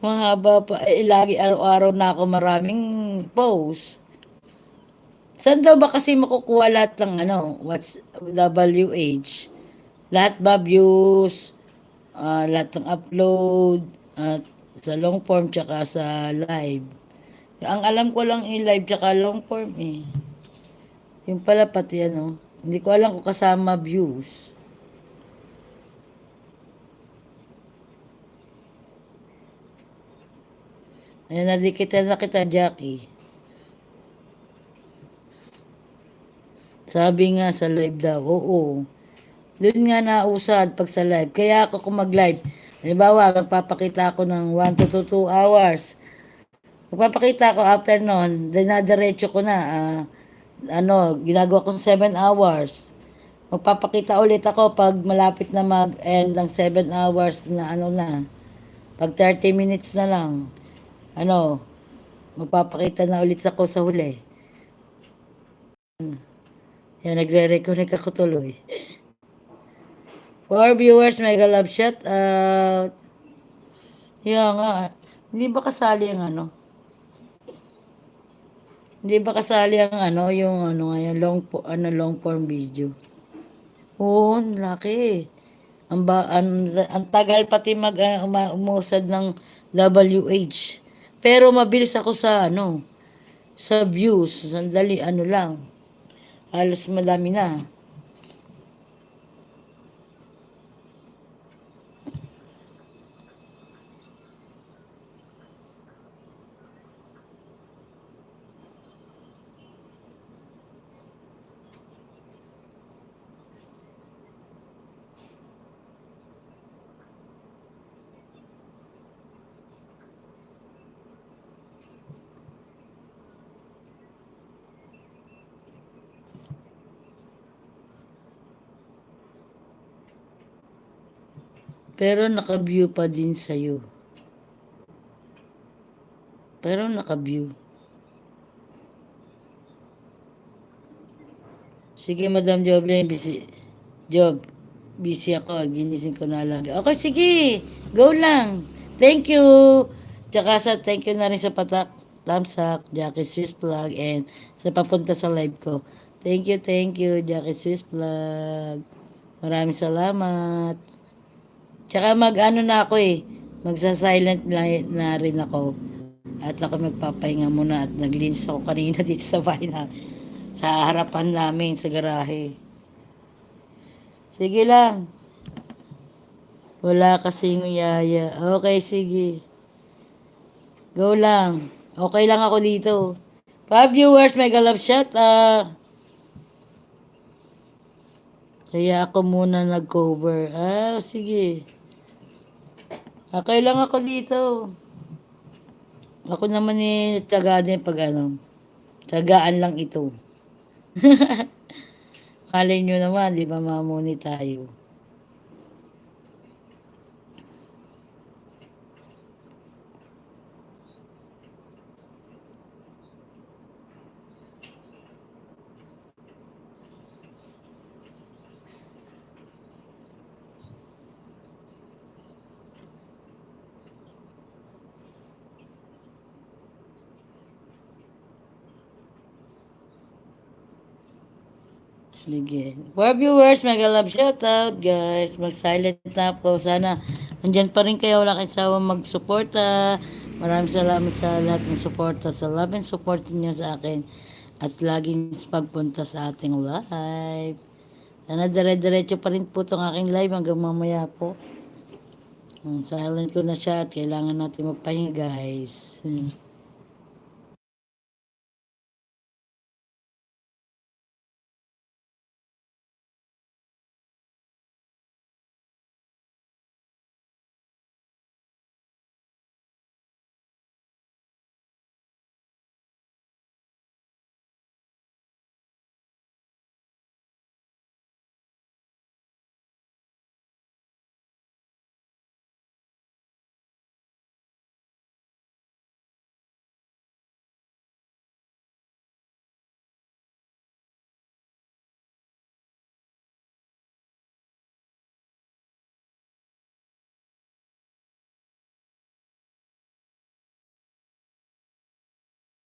Mahaba pa. Eh, lagi araw-araw na ako maraming post. Saan daw ba kasi makukuha lahat ng ano, what's WH? Lahat ba views, lahat ng upload, at sa long form tsaka sa live. Ang alam ko lang yung live tsaka long form eh. Yung pala pati ano, hindi ko alam kung kasama views. Ayan, nadikitan na kita, Jackie. Sabi nga sa live daw, oo. Doon nga nausad pag sa live. Kaya ako kung mag-live, halimbawa, magpapakita ako ng 1 to 2 hours. Magpapakita ako after nun, dinadiretso ko na, ginagawa kong 7 hours. Magpapakita ulit ako pag malapit na mag-end ng 7 hours na ano na. Pag 30 minutes na lang, ano, magpapakita na ulit ako sa huli. Yan, nagre-reconnect ako tuloy. For viewers, mega love shout out. Yan nga, hindi ba kasali ang ano? Hindi ba kasali ang ano, yung ano ngayon, long form video? Oo, ang laki. Ang tagal pati umusad ng WH. Pero mabilis ako sa ano, sa views. Sandali, ano lang. Halos madami na. Pero naka-view pa din sa'yo. Pero naka-view. Sige, Madam Joblin, busy ako. Ginising ko na lang. Okay, sige. Go lang. Thank you. Tsaka thank you na rin sa thumbs up, Jackie Swiss Vlog, and sa papunta sa live ko. Thank you, Jackie Swiss Vlog. Maraming salamat. Tsaka mag-ano na ako eh. Magsa-silent na rin ako. At ako magpapahinga muna at naglinis ako kanina dito sa bahay na sa harapan namin sa garahe. Sige lang. Wala kasing yaya. Okay, sige. Go lang. Okay lang ako dito. 5 viewers, mega love shot. Kaya ako muna nag-cover. Sige. Okay lang ako dito. Ako naman tiyaga din pag ano. Tiyagaan lang ito. Malay nyo naman, di ba mamuni tayo. Sige. For viewers, mega love shoutout, guys. Mag-silent na po. Sana andyan pa rin kayo. Wala kayong sawa mag-suporta. Maraming salamat sa lahat ng suporta. Sa love and support niyo sa akin. At laging pagpunta sa ating live. Sana dire-diretso pa rin po itong aking live hanggang mamaya po. Silent ko na siya at kailangan natin magpahinga, guys.